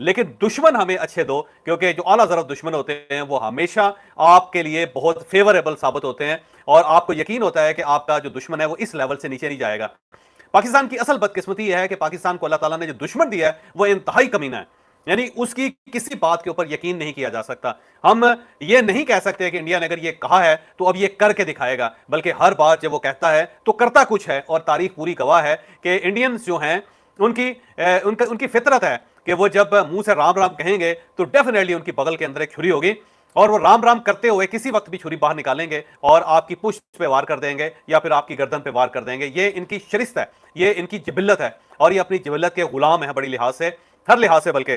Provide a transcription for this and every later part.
लेकिन दुश्मन हमें अच्छे दो, क्योंकि जो आला ज़रफ़ दुश्मन होते हैं वो हमेशा आपके लिए बहुत फेवरेबल साबित होते हैं और आपको यकीन होता है कि आपका जो दुश्मन है वो इस लेवल से नीचे नहीं जाएगा। पाकिस्तान की असल बदकिस्मती यह है कि पाकिस्तान को अल्लाह ताला ने जो दुश्मन दिया है वो इंतहाई कमीना है, यानी उसकी किसी बात के ऊपर यकीन नहीं किया जा सकता। हम ये नहीं कह सकते कि इंडिया ने अगर ये कहा है तो अब ये करके दिखाएगा, बल्कि हर बार जब वो कहता है तो करता कुछ है। और तारीख पूरी गवाह है कि इंडियंस जो हैं उनकी उनकी फितरत है कि वो जब मुंह से राम राम कहेंगे तो डेफिनेटली उनकी बगल के अंदर एक छुरी होगी और वो राम राम करते हुए किसी वक्त भी छुरी बाहर निकालेंगे और आपकी पुष्ट पे वार कर देंगे या फिर आपकी गर्दन पे वार कर देंगे। ये इनकी शरिस्त है, ये इनकी जिबिल्लत है और ये अपनी जिबिल्लत के गुलाम है बड़ी लिहाज से, हर लिहाज से, बल्कि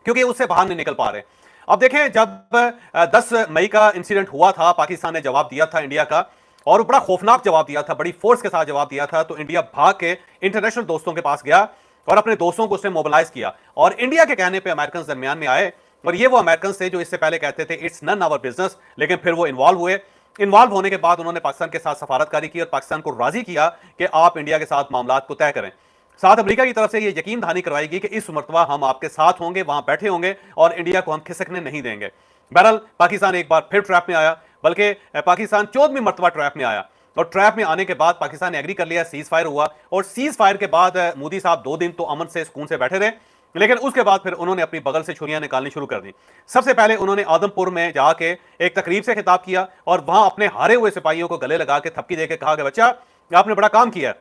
क्योंकि उससे बाहर नहीं निकल पा रहे। अब देखें, जब 10 मई का इंसिडेंट हुआ था, पाकिस्तान ने जवाब दिया था इंडिया का और बड़ा खौफनाक जवाब दिया था, बड़ी फोर्स के साथ जवाब दिया था। तो इंडिया भाग के इंटरनेशनल दोस्तों के पास गया और अपने दोस्तों को उसने मोबिलाइज किया और इंडिया के कहने पे अमेरिकन दरमियान में आए। और ये वो अमेरिकन थे जो इससे पहले कहते थे इट्स नन आवर बिजनेस, लेकिन फिर वो इन्वॉल्व हुए। इन्वॉल्व होने के बाद उन्होंने पाकिस्तान के साथ सफारतकारी की और पाकिस्तान को राजी किया कि आप इंडिया के साथ मामलात को तय करें। साथ अमेरिका की तरफ से ये यकीन दहानी करवाएगी कि इस मरतबा हम आपके साथ होंगे, वहां बैठे होंगे और इंडिया को हम खिसकने नहीं देंगे। बहरहाल पाकिस्तान एक बार फिर ट्रैप में आया, बल्कि पाकिस्तान 14वीं मरतबा ट्रैप में आया और ट्रैप में आने के बाद पाकिस्तान ने एग्री कर लिया, सीज फायर हुआ और सीज फायर के बाद मोदी साहब 2 दिन तो अमन से सुकून से बैठे रहे, लेकिन उसके बाद फिर उन्होंने अपनी बगल से छुरियां निकालनी शुरू कर दी। सबसे पहले उन्होंने आदमपुर में जाके एक तकरीब से खिताब किया और वहां अपने हारे हुए सिपाहियों को गले लगा के थपकी देके कहा कि बच्चा आपने बड़ा काम किया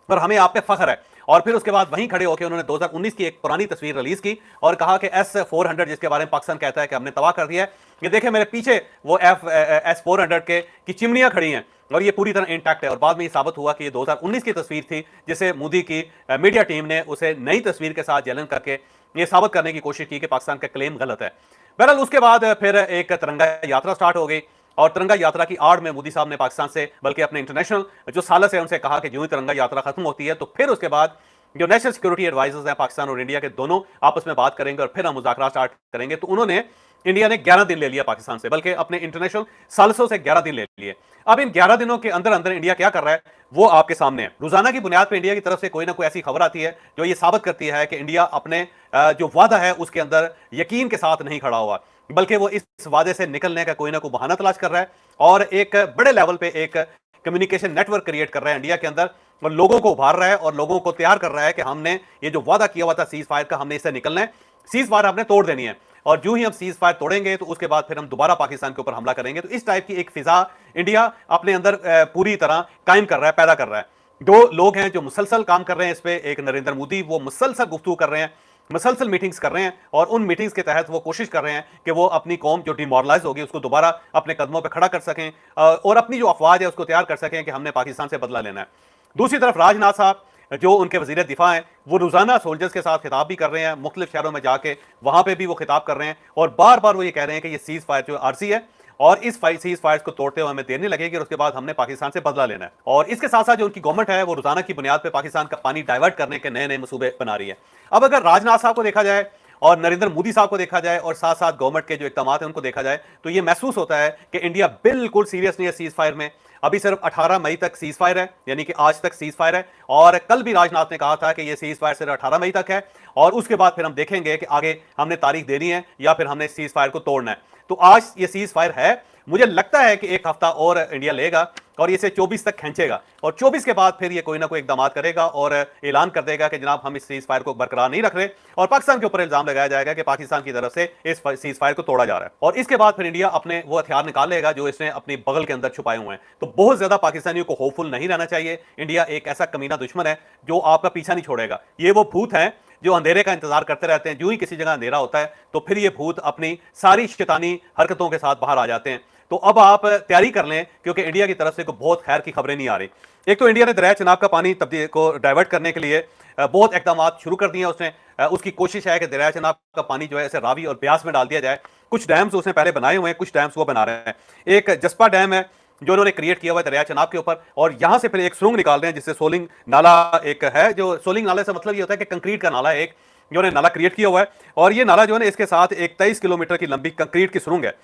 और हमें आप पे फख्र है। और फिर उसके बाद वहीं खड़े होकर उन्होंने 2019 की एक पुरानी तस्वीर रिलीज की और कहा कि S-400 जिसके बारे में पाकिस्तान कहता है कि हमने तबाह कर दिया है, ये देखें मेरे पीछे वो S-400 के की चिमनियां खड़ी हैं और ये पूरी तरह इंटैक्ट है। और बाद में ये साबित हुआ कि ये 2019 की तस्वीर थी, जिसे मोदी की मीडिया टीम ने उसे नई तस्वीर के साथ जलन करके ये साबित करने की कोशिश की कि पाकिस्तान का क्लेम गलत है। बहरहाल उसके बाद फिर एक तिरंगा यात्रा स्टार्ट हो गई और तिरंगा यात्रा की आड़ में मोदी साहब ने पाकिस्तान से, बल्कि अपने इंटरनेशनल जो सालस है उनसे कहा कि जो ही तिरंगा यात्रा खत्म होती है तो फिर उसके बाद जो नेशनल सिक्योरिटी एडवाइजर्स हैं पाकिस्तान और इंडिया के, दोनों आपस में बात करेंगे और फिर हम मुज़ाकरात स्टार्ट करेंगे। तो उन्होंने, इंडिया ने 11 दिन ले लिया पाकिस्तान से, बल्कि अपने इंटरनेशनल सालसों से 11 दिन ले लिए। अब इन 11 दिनों के अंदर अंदर इंडिया क्या कर रहा है वो आपके सामने है। रोजाना की बुनियाद पर इंडिया की तरफ से कोई ना कोई ऐसी खबर आती है जो ये साबित करती है कि इंडिया अपने जो वादा है उसके अंदर यकीन के साथ नहीं खड़ा हुआ, बल्कि वो इस वादे से निकलने का कोई ना कोई बहाना तलाश कर रहा है और एक बड़े लेवल पे एक कम्युनिकेशन नेटवर्क क्रिएट कर रहा है इंडिया के अंदर और लोगों को उभार रहा है और लोगों को तैयार कर रहा है कि हमने ये जो वादा किया हुआ था सीज फायर का, हमने इससे निकलना है, सीज फायर हमने तोड़ देनी है और जो ही हम सीज फायर तोड़ेंगे तो उसके बाद फिर हम दोबारा पाकिस्तान के ऊपर हमला करेंगे। तो इस टाइप की एक फिजा इंडिया अपने अंदर पूरी तरह कायम कर रहा है, पैदा कर रहा है। 2 लोग हैं जो मुसलसल काम कर रहे हैं इस पे, एक नरेंद्र मोदी, वो मुसलसल गुफ्तगू कर रहे हैं, मुसलसल मीटिंग्स कर रहे हैं और उन मीटिंग्स के तहत वो कोशिश कर रहे हैं कि वो अपनी कौम जो डिमोरलाइज होगी उसको दोबारा अपने कदमों पर खड़ा कर सकें और अपनी जो अफवाज है उसको तैयार कर सकें कि हमने पाकिस्तान से बदला लेना है। दूसरी तरफ राजनाथ साहब जो उनके वजीर दिफा हैं, वो रोजाना सोल्जर्स के साथ खिताब भी कर रहे हैं, मुख्तलिफ शहरों में जाके वहां पर भी वो खिताब कर रहे हैं और बार बार वो ये कह रहे हैं कि ये सीज फायर जो आरसी है और इस सीज फायर को तोड़ते हुए हमें देर नहीं लगेगी और उसके बाद हमने पाकिस्तान से बदला लेना है। और इसके साथ साथ जो उनकी गवर्नमेंट है वो रोजाना की बुनियाद पर पाकिस्तान का पानी डाइवर्ट करने के नए नए मंसूबे बना रही है। अब अगर राजनाथ साहब को देखा जाए और नरेंद्र मोदी साहब को देखा जाए और साथ साथ गवर्नमेंट के जो इकदाम है उनको देखा जाए तो ये महसूस होता है कि इंडिया बिल्कुल सीरियस नहीं है सीज फायर में। अभी सिर्फ 18 मई तक सीज फायर है, यानी कि आज तक सीज फायर है और कल भी राजनाथ ने कहा था कि ये सीज फायर सिर्फ 18 मई तक है और उसके बाद फिर हम देखेंगे कि आगे हमने तारीख देनी है या फिर हमने सीज फायर को तोड़ना है। तो आज ये सीज फायर है, मुझे लगता है कि एक हफ्ता और इंडिया लेगा और इसे 24 तक खींचेगा और 24 के बाद फिर ये कोई ना कोई इकदाम करेगा और ऐलान कर देगा कि जनाब हम इस सीज फायर को बरकरार नहीं रख रहे और पाकिस्तान के ऊपर इल्जाम लगाया जाएगा कि पाकिस्तान की तरफ से इस सीज फायर को तोड़ा जा रहा है और इसके बाद फिर इंडिया अपने वो हथियार निकाल लेगा जो इसने अपनी बगल के अंदर छुपाए हुए हैं। तो बहुत ज्यादा पाकिस्तानियों को होपफुल नहीं रहना चाहिए। इंडिया एक ऐसा कमीना दुश्मन है जो आपका पीछा नहीं छोड़ेगा। ये वो भूत हैं जो अंधेरे का इंतजार करते रहते हैं, जो ही किसी जगह अंधेरा होता है तो फिर ये भूत अपनी सारी शैतानी हरकतों के साथ बाहर आ जाते हैं। तो अब आप तैयारी कर लें क्योंकि इंडिया की तरफ से कोई बहुत खैर की खबरें नहीं आ रही। एक तो इंडिया ने दरिया चनाब का पानी तब्दील को डाइवर्ट करने के लिए बहुत इकदाम शुरू कर दिए हैं उसने। उसकी कोशिश है कि दरिया चनाब का पानी जो है इसे रावी और ब्यास में डाल दिया जाए। कुछ डैम्स उसने पहले बनाए हुए हैं, कुछ डैम्स वो बना रहे हैं। एक जस्पा डैम है जो उन्होंने क्रिएट किया हुआ है दरिया चनाब के ऊपर और यहां से फिर एक सुरंग निकाल रहे हैं जिससे सोलिंग नाला एक है, जो सोलिंग नाले से मतलब ये होता है कि कंक्रीट का नाला है एक, जो उन्होंने नाला क्रिएट किया हुआ है और ये नाला जो है इसके साथ एक 23 किलोमीटर की लंबी कंक्रीट की सुरंग है।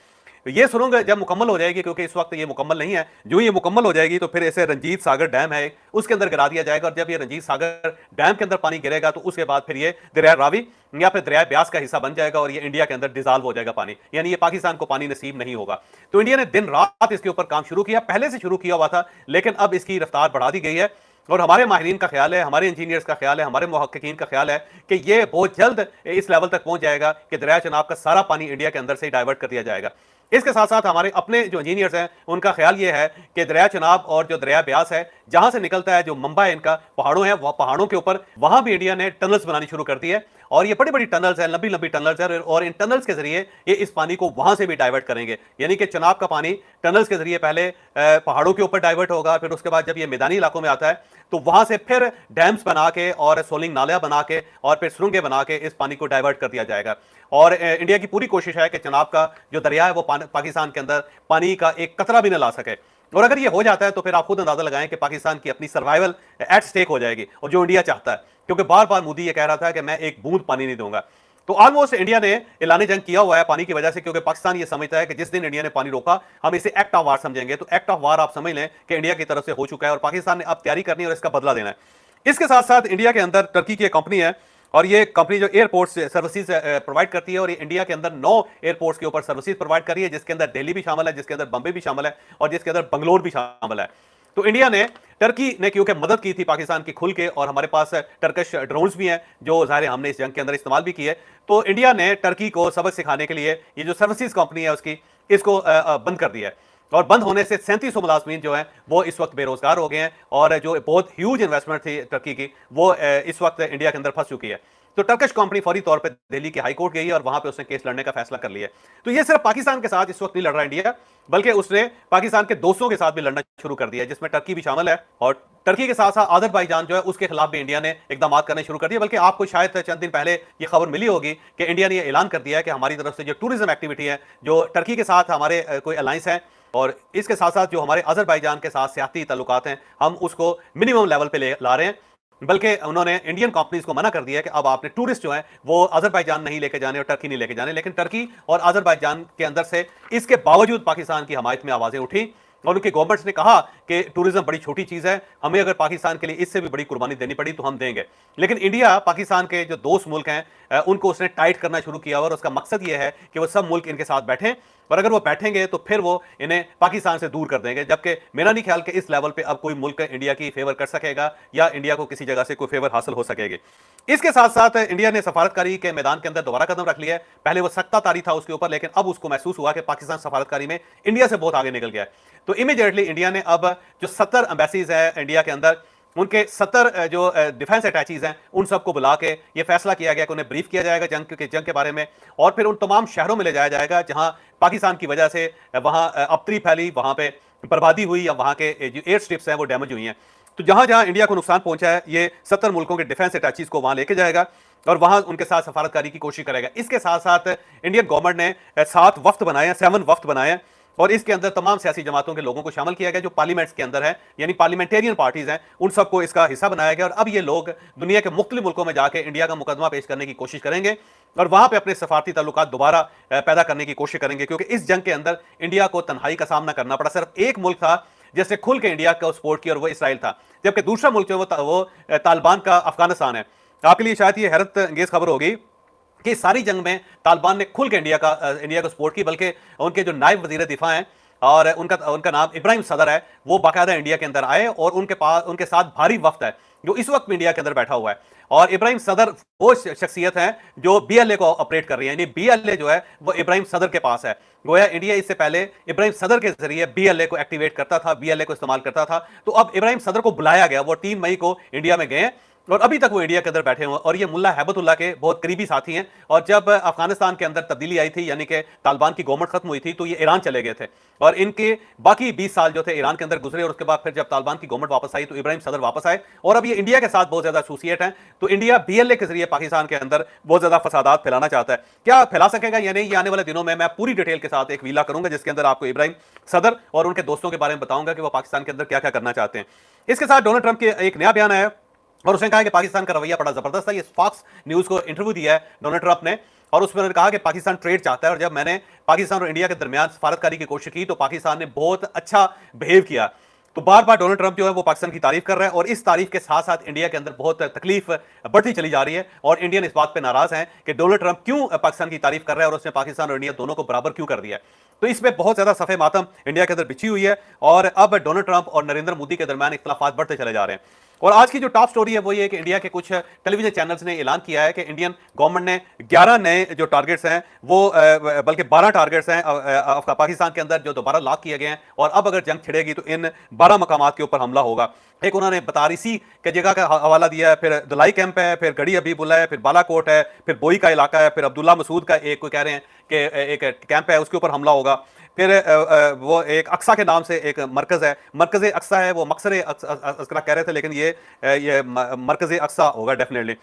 ये सुरंग जब मुकम्मल हो जाएगी, क्योंकि इस वक्त ये मुकम्मल नहीं है, जो ये मुकम्मल हो जाएगी तो फिर इसे रंजीत सागर डैम है उसके अंदर गिरा दिया जाएगा। और जब ये रंजीत सागर डैम के अंदर पानी गिरेगा तो उसके बाद फिर ये दरिया रावी या फिर दरिया ब्यास का हिस्सा बन जाएगा और ये इंडिया के अंदर डिजॉल्व हो जाएगा पानी, यानी ये पाकिस्तान को पानी नसीब नहीं होगा। तो इंडिया ने दिन रात इसके ऊपर काम शुरू किया, पहले से शुरू किया हुआ था, लेकिन अब इसकी रफ्तार बढ़ा दी गई है। और हमारे माहिरीन का ख्याल है, हमारे इंजीनियर्स का ख्याल है, हमारे मुहक्किकीन का ख्याल है कि ये बहुत जल्द इस लेवल तक पहुंच जाएगा कि दरिया चनाब का सारा पानी इंडिया के अंदर से ही डाइवर्ट कर दिया जाएगा। इसके साथ साथ हमारे अपने जो इंजीनियर्स हैं उनका ख्याल ये है कि दरिया चनाब और जो दरिया ब्यास है जहां से निकलता है, जो मंबा है इनका, पहाड़ों है, वह पहाड़ों के ऊपर वहां भी इंडिया ने टनल्स बनानी शुरू कर दी है। और ये बड़ी बड़ी टनल्स है, लंबी लंबी टनल्स है, और इन टनल्स के जरिए ये इस पानी को वहां से भी डाइवर्ट करेंगे। यानी कि चनाब का पानी टनल्स के जरिए पहले पहाड़ों के ऊपर डाइवर्ट होगा, फिर उसके बाद जब ये मैदानी इलाकों में आता है तो वहां से फिर डैम्स बना के और सोलिंग नालियां बना के और फिर सुरंगें बना के इस पानी को डाइवर्ट कर दिया जाएगा। और इंडिया की पूरी कोशिश है कि चनाब का जो दरिया है वो पाकिस्तान के अंदर पानी का एक कतरा भी न ला सके। और अगर ये हो जाता है तो फिर आप खुद अंदाजा लगाएं कि पाकिस्तान की अपनी सर्वाइवल एट स्टेक हो जाएगी, और जो इंडिया चाहता है, क्योंकि बार बार मोदी ये कह रहा था कि मैं एक बूंद पानी नहीं दूंगा। तो ऑलमोस्ट इंडिया ने ऐलान जंग किया हुआ है पानी की वजह से, क्योंकि पाकिस्तान ये समझता है कि जिस दिन इंडिया ने पानी रोका हम इसे एक्ट ऑफ वार समझेंगे। तो एक्ट ऑफ वार आप समझ लें कि इंडिया की तरफ से हो चुका है और पाकिस्तान ने अब तैयारी करनी है और इसका बदला देना है। इसके साथ साथ इंडिया के अंदर टर्की की एक कंपनी है, और ये कंपनी जो एयरपोर्ट्स सर्विसेज प्रोवाइड करती है, और ये इंडिया के अंदर 9 एयरपोर्ट्स के ऊपर सर्विसेज प्रोवाइड कर रही है, जिसके अंदर दिल्ली भी शामिल है, जिसके अंदर बंबई भी शामिल है, और जिसके अंदर बंगलोर भी शामिल है। तो इंडिया ने, टर्की ने क्योंकि मदद की थी पाकिस्तान की खुल के, और हमारे पास टर्किश ड्रोन्स भी हैं जो ज़ाहिर हमने इस जंग के अंदर इस्तेमाल भी किए, तो इंडिया ने टर्की को सबक सिखाने के लिए ये जो सर्विसेज कंपनी है उसकी, इसको बंद कर दिया है। और बंद होने से 3700 मुलाजमीन जो हैं वो इस वक्त बेरोजगार हो गए हैं, और जो बहुत ह्यूज इन्वेस्टमेंट थी टर्की की वो इस वक्त इंडिया के अंदर फंस चुकी है। तो टर्किश कंपनी फौरी तौर पे दिल्ली की हाई कोर्ट गई है और वहां पे उसने केस लड़ने का फैसला कर लिया है। तो ये सिर्फ पाकिस्तान के साथ इस वक्त नहीं लड़ रहा इंडिया, बल्कि उसने पाकिस्तान के दोस्तों के साथ भी लड़ना शुरू कर दिया है, जिसमें टर्की भी शामिल है। और टर्की के साथ साथ अजरबैजान जो है उसके खिलाफ भी इंडिया ने इकदाम करने शुरू कर दिए। बल्कि आपको शायद चंद दिन पहले ये खबर मिली होगी कि इंडिया ने यह ऐलान कर दिया है कि हमारी तरफ से जो टूरिज्म एक्टिविटी है, जो टर्की के साथ हमारे कोई अलायंस है, और इसके साथ साथ जो हमारे अजरबैजान के साथ सियासी ताल्लुकात हैं, हम उसको मिनिमम लेवल पे ला रहे हैं। बल्कि उन्होंने इंडियन कंपनीज को मना कर दिया है कि अब आपने टूरिस्ट जो हैं वो अजरबैजान नहीं लेके जाने और टर्की नहीं लेके जाने। लेकिन टर्की और अजरबैजान के अंदर से इसके बावजूद पाकिस्तान की हमायत में आवाजें उठी, और उनके गवर्नमेंट्स ने कहा कि टूरिज्म बड़ी छोटी चीज है, हमें अगर पाकिस्तान के लिए इससे भी बड़ी कुर्बानी देनी पड़ी तो हम देंगे। लेकिन इंडिया पाकिस्तान के जो दोस्त मुल्क हैं उनको उसने टाइट करना शुरू किया, और उसका मकसद ये है कि वो सब मुल्क इनके साथ बैठें, और अगर वो बैठेंगे तो फिर वो इन्हें पाकिस्तान से दूर कर देंगे। जबकि मेरा नहीं ख्याल कि इस लेवल पे अब कोई मुल्क इंडिया की फेवर कर सकेगा या इंडिया को किसी जगह से कोई फेवर हासिल हो सकेगी। इसके साथ साथ इंडिया ने सफारतकारी के मैदान के अंदर दोबारा कदम रख लिया है। पहले वो सख्ताकारी था उसके ऊपर, लेकिन अब उसको महसूस हुआ कि पाकिस्तान सफारतकारी में इंडिया से बहुत आगे निकल गया है। तो इमीडिएटली इंडिया ने अब जो 70 एम्बेसीज है इंडिया के अंदर, उनके 70 जो डिफेंस अटैचीज हैं उन सबको बुला के ये फैसला किया गया कि उन्हें ब्रीफ किया जाएगा जंग के बारे में, और फिर उन तमाम शहरों में ले जाया जाएगा जहां पाकिस्तान की वजह से वहां अपतरी फैली, वहां पे बर्बादी हुई, या वहां के जो एयर स्ट्रिप्स हैं वो डैमेज हुई हैं। तो जहां जहां इंडिया को नुकसान पहुंचा है ये 70 मुल्कों के डिफेंस अटैचीज को वहां लेके जाएगा और वहां उनके साथ सफारतकारी की कोशिश करेगा। इसके साथ साथ इंडियन गवर्नमेंट ने 7 वफ्द बनाए हैं, 7 वफ्द बनाए हैं, और इसके अंदर तमाम सियासी जमातों के लोगों को शामिल किया गया जो पार्लियामेंट्स के अंदर है, यानी पार्लियामेंटेरियन पार्टीज हैं, उन सबको इसका हिस्सा बनाया गया। और अब ये लोग दुनिया के मुख्तलिफ मुल्कों में जाके इंडिया का मुकदमा पेश करने की कोशिश करेंगे और वहां पे अपने सफारती ताल्लुकात दोबारा पैदा करने की कोशिश करेंगे, क्योंकि इस जंग के अंदर इंडिया को तन्हाई का सामना करना पड़ा। सिर्फ एक मुल्क था जिसने खुल के इंडिया को सपोर्ट किया और वो इसराइल था, जबकि दूसरा मुल्क जो वो तालिबान का अफगानिस्तान है। आपके लिए शायद ये हैरत अंगेज खबर होगी कि सारी जंग में तालिबान ने खुल के इंडिया को सपोर्ट की, बल्कि उनके जो नायब वजीर दिफा हैं और उनका नाम इब्राहिम सदर है, वो बाकायदा इंडिया के अंदर आए और उनके साथ भारी वफ्द है जो इस वक्त इंडिया के अंदर बैठा हुआ है। और इब्राहिम सदर वो शख्सियत है जो बीएलए को ऑपरेट कर रही है, यानी बीएलए जो है वो इब्राहिम सदर के पास है। गोया इंडिया इससे पहले इब्राहिम सदर के जरिए बीएलए को एक्टिवेट करता था, बीएलए को इस्तेमाल करता था। तो अब इब्राहिम सदर को बुलाया गया, वो 3 मई को इंडिया में गए और अभी तक वो इंडिया के अंदर बैठे हुए, और ये मुल्ला हैबतुल्लाह के बहुत करीबी साथी हैं। और जब अफगानिस्तान के अंदर तब्दीली आई थी, यानी कि तालिबान की गवर्नमेंट खत्म हुई थी, तो ये ईरान चले गए थे और इनके बाकी 20 साल जो थे ईरान के अंदर गुजरे, और उसके बाद फिर जब तालिबान की गवर्नमेंट वापस आई तो इब्राहिम सदर वापस आए और अब ये इंडिया के साथ बहुत ज्यादा एसोसिएट हैं। तो इंडिया बीएलए के जरिए पाकिस्तान के अंदर बहुत ज्यादा फसादात फैलाना चाहता है। क्या फैला सकेगा या नहीं, ये आने वाले दिनों में मैं पूरी डिटेल के साथ एक वीला करूंगा जिसके अंदर आपको इब्राहिम सदर और उनके दोस्तों के बारे में बताऊंगा कि वो पाकिस्तान के अंदर क्या क्या करना चाहते हैं। इसके साथ डोनाल्ड ट्रंप के एक नया बयान आया और उसने कहा कि पाकिस्तान का रवैया बड़ा जबरदस्त है। ये फॉक्स न्यूज को इंटरव्यू दिया है डोनाल्ड ट्रंप ने, और उसमें उन्होंने कहा कि पाकिस्तान ट्रेड चाहता है, और जब मैंने पाकिस्तान और इंडिया के दरमियान सफारतकारी की कोशिश की तो पाकिस्तान ने बहुत अच्छा बिहेव किया। तो बार बार डोनाल्ड ट्रंप जो है वो पाकिस्तान की तारीफ कर रहा है, और इस तारीफ के साथ साथ इंडिया के अंदर बहुत तकलीफ बढ़ती चली जा रही है, और इंडियन इस बात पे नाराज हैं कि डोनाल्ड ट्रंप क्यों पाकिस्तान की तारीफ कर रहा है और उसने पाकिस्तान और इंडिया दोनों को बराबर क्यों कर दिया है। तो इसमें बहुत ज्यादा सफे मातम इंडिया के अंदर बिछी हुई है, और अब डोनाल्ड ट्रंप और नरेंद्र मोदी के दरमियान इख्तलाफात बढ़ते चले जा रहे हैं। और आज की जो टॉप स्टोरी है वो ये है कि इंडिया के कुछ टेलीविजन चैनल्स ने ऐलान किया है कि इंडियन गवर्नमेंट ने 11 नए जो टारगेट्स हैं वो बल्कि 12 टारगेट्स हैं पाकिस्तान के अंदर जो दोबारा लॉक किए गए हैं, और अब अगर जंग छिड़ेगी तो इन 12 मकामात के ऊपर हमला होगा। एक उन्होंने बतारीसी के जगह का हवाला दिया है, फिर दलाई कैंप है, फिर गढ़ी हबीबुल्ला है, फिर बालाकोट है, फिर बोई का इलाका है, फिर अब्दुल्ला मसूद का एक कह रहे हैं कि एक कैंप है उसके ऊपर हमला होगा। फिर वो एक अक्सा के नाम से एक मरकज है, मरकज अक्सा है, वो मकसद अक्सा कह रहे थे, लेकिन ये मरकज अक्सा होगा डेफिनेटली।